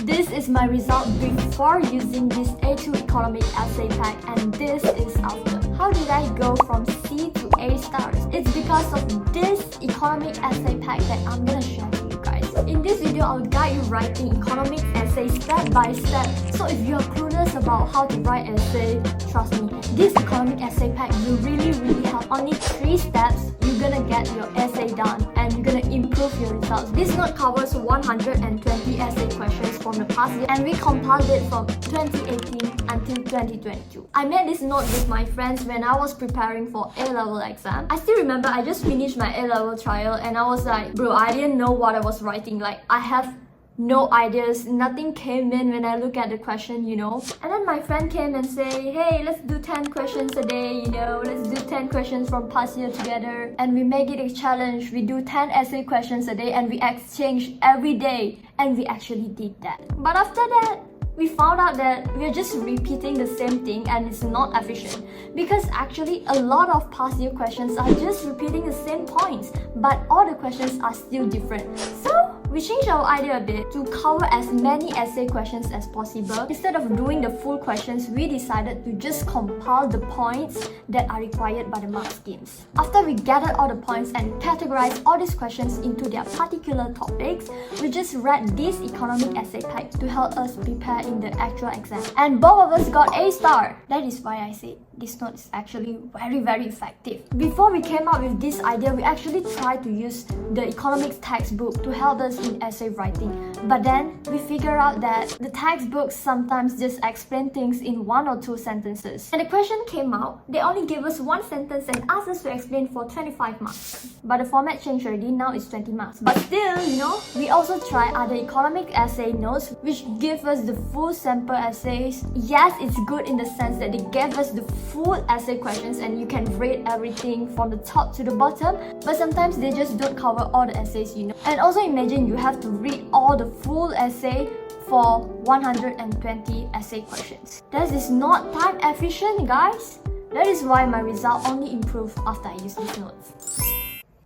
This is my result before using this A2 economic essay pack, and this is after. How did I go from C to A stars? It's because of this economic essay pack that I'm gonna share with you guys. In this video, I'll guide you writing economics essay step by step. So if you're clueless about how to write essay, trust me, this economic essay pack will really help. Only 3 steps, you're gonna get your essay done and you're gonna improve your results. This note covers 120 essay questions from the past year, and we compiled it from 2018 until 2022. I made this note with my friends when I was preparing for A-level exam. I still remember I just finished my A-level trial and I was like, bro, I didn't know what I was writing. Like, I have no ideas, nothing came in when I look at the question, you know. And then my friend came and say, hey, let's do 10 questions a day, you know, let's do 10 questions from past year together. And we make it a challenge. We do 10 essay questions a day and we exchange every day. And we actually did that. But after that, we found out that we're just repeating the same thing and it's not efficient, because actually a lot of past year questions are just repeating the same points, but all the questions are still different. So we changed our idea a bit to cover as many essay questions as possible. Instead of doing the full questions, we decided to just compile the points that are required by the mark schemes. After we gathered all the points and categorized all these questions into their particular topics, we just read this economic essay pack to help us prepare in the actual exam. And both of us got A star. That is why I said this note is actually very effective. Before we came up with this idea, we actually tried to use the economics textbook to help us in essay writing. But then we figured out that the textbooks sometimes just explain things in 1 or 2 sentences. And the question came out, they only gave us 1 sentence and asked us to explain for 25 marks. But the format changed already, now it's 20 marks. But still, you know, we also try other economic essay notes which give us the full sample essays. Yes, it's good in the sense that they gave us the full essay questions and you can rate everything from the top to the bottom, but sometimes they just don't cover all the essays, you know. And also imagine you have to read all the full essay for 120 essay questions. That is not time efficient, guys. That is why my result only improved after I used these notes.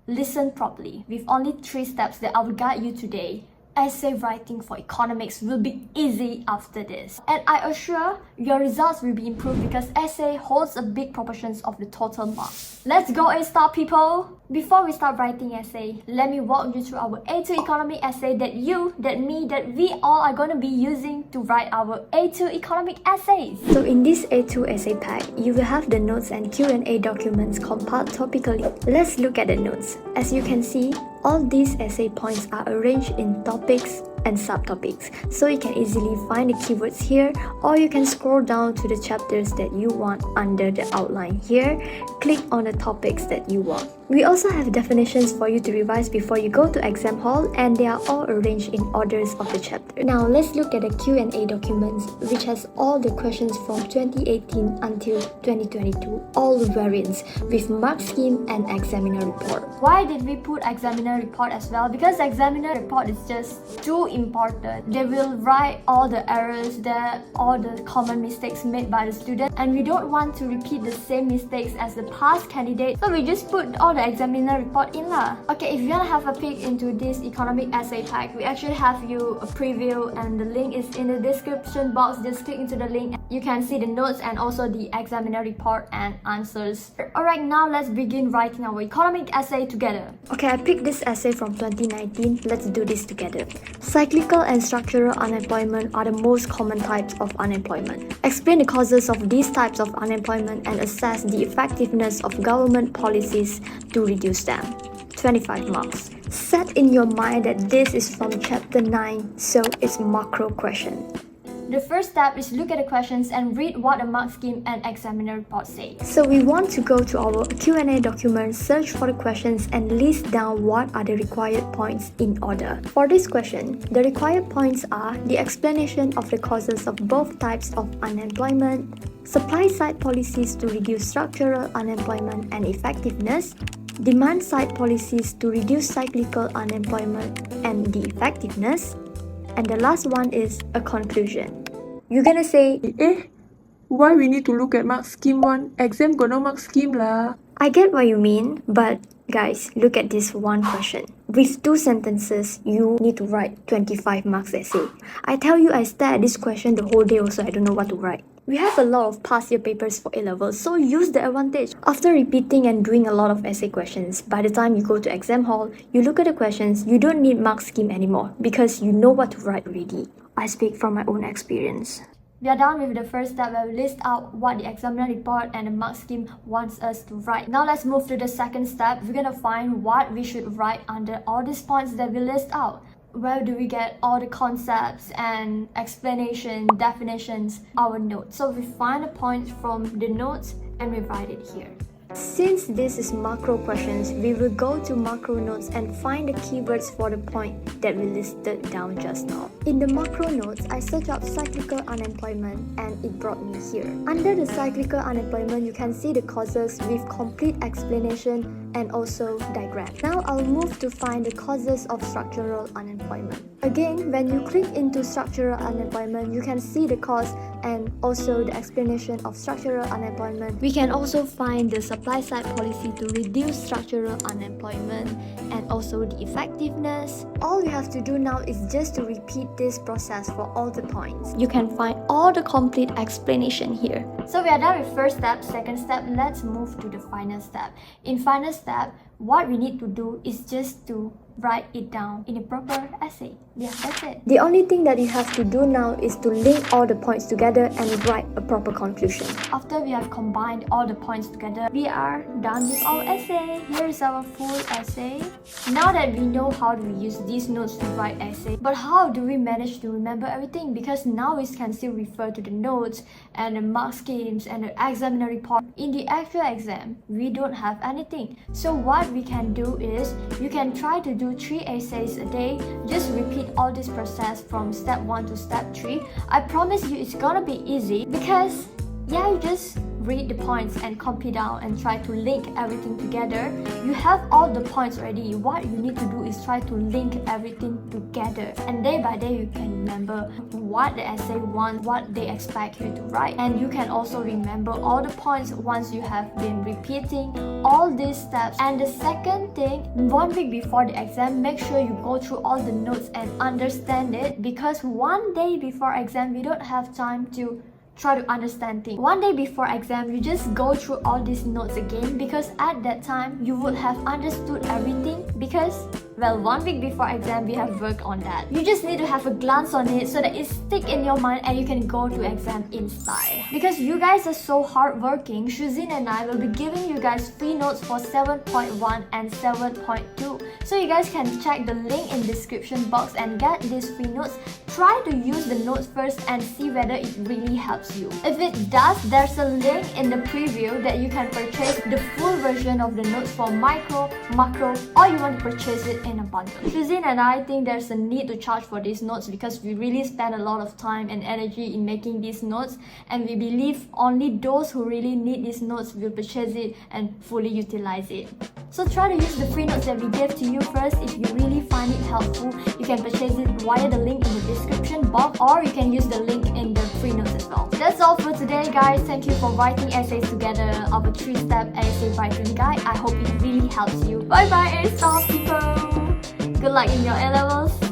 Listen properly. With only 3 steps that I will guide you today, essay writing for economics will be easy after this. And I assure your results will be improved because essay holds a big proportion of the total marks. Let's go A-star, people! Before we start writing essay, let me walk you through our A2 economic essay that you, that me, that we all are going to be using to write our A2 economic essays. So in this A2 essay pack, you will have the notes and Q&A documents compiled topically. Let's look at the notes. As you can see, all these essay points are arranged in topics and subtopics, so you can easily find the keywords here, or you can scroll down to the chapters that you want under the outline here. Click on the topics that you want. We also have definitions for you to revise before you go to exam hall, and they are all arranged in orders of the chapter. Now let's look at the Q&A documents, which has all the questions from 2018 until 2022, all variants with mark scheme and examiner report. Why did we put examiner report as well? Because examiner report is just too important. They will write all the errors there, all the common mistakes made by the student, and we don't want to repeat the same mistakes as the past candidate, so we just put all the examiner report in lah. Okay, if you want to have a peek into this economic essay pack, we actually have you a preview and the link is in the description box. Just click into the link. You can see the notes and also the examiner report and answers. Alright, now let's begin writing our economic essay together. Okay, I picked this essay from 2019. Let's do this together. Cyclical and structural unemployment are the most common types of unemployment. Explain the causes of these types of unemployment and assess the effectiveness of government policies to reduce them. 25 marks. Set in your mind that this is from chapter 9, so it's macro question. The first step is look at the questions and read what the mark scheme and examiner report say. So we want to go to our Q&A document, search for the questions and list down what are the required points in order. For this question, the required points are the explanation of the causes of both types of unemployment, supply-side policies to reduce structural unemployment and effectiveness, demand-side policies to reduce cyclical unemployment and the effectiveness, and the last one is a conclusion. You're gonna say, why we need to look at mark scheme one? Exam got no mark scheme lah. I get what you mean, but Guys, look at this one question. With 2 sentences, you need to write 25 marks essay. I tell you, I stare at this question the whole day also, I don't know what to write. We have a lot of past year papers for A-levels, so use the advantage. After repeating and doing a lot of essay questions, by the time you go to exam hall, you look at the questions, you don't need mark scheme anymore because you know what to write already. I speak from my own experience. We are done with the first step where we list out what the examiner report and the mark scheme wants us to write. Now let's move to the second step. We're gonna find what we should write under all these points that we list out. Where do we get all the concepts and explanation, definitions, our notes? So we find the points from the notes and we write it here. Since this is macro questions, we will go to macro notes and find the keywords for the point that we listed down just now. In the macro notes, I searched up cyclical unemployment and it brought me here. Under the cyclical unemployment, you can see the causes with complete explanation and also diagram. Now I'll move to find the causes of structural unemployment. Again, when you click into structural unemployment, you can see the cause and also the explanation of structural unemployment. We can also find the supply side policy to reduce structural unemployment and also the effectiveness. All you have to do now is just to repeat this process for all the points. You can find all the complete explanation here. So we are done with first step, second step. Let's move to the final step. In final step, what we need to do is just to write it down in a proper essay. Yeah, that's it. The only thing that you have to do now is to link all the points together and write a proper conclusion. After we have combined all the points together, we are done with our essay. Here is our full essay. Now that we know how to use these notes to write essay, but how do we manage to remember everything? Because now we can still refer to the notes and the mark schemes and the examiner report. In the actual exam, we don't have anything. So what we can do is, you can try to do 3 essays a day. Just repeat all this process from step 1 to step 3. I promise you it's gonna be easy because yeah, you just read the points and copy down and try to link everything together. You have all the points already. What you need to do is try to link everything together, and day by day you can remember what the essay wants, what they expect you to write, and you can also remember all the points once you have been repeating all these steps. And the second thing, 1 week before the exam, make sure you go through all the notes and understand it, because 1 day before exam we don't have time to try to understand things. 1 day before exam, you just go through all these notes again, because at that time you would have understood everything, because well, 1 week before exam we have worked on that. You just need to have a glance on it so that it stick in your mind and you can go to exam in style. Because you guys are so hardworking, Shuzin and I will be giving you guys free notes for 7.1 and 7.2. So you guys can check the link in description box and get these free notes. Try to use the notes first and see whether it really helps you. If it does, there's a link in the preview that you can purchase the full version of the notes for micro, macro, or you want to purchase it in a bundle. Shuzin and I think there's a need to charge for these notes because we really spend a lot of time and energy in making these notes, and we believe only those who really need these notes will purchase it and fully utilize it. So try to use the free notes that we gave to you first. If you really find it helpful, you can purchase it via the link in the description box, or you can use the link in the free notes as well. That's all for today, guys. Thank you for writing essays together of a 3-step essay writing guide. I hope it really helps you. Bye bye, A-star people! Good luck in your A-levels!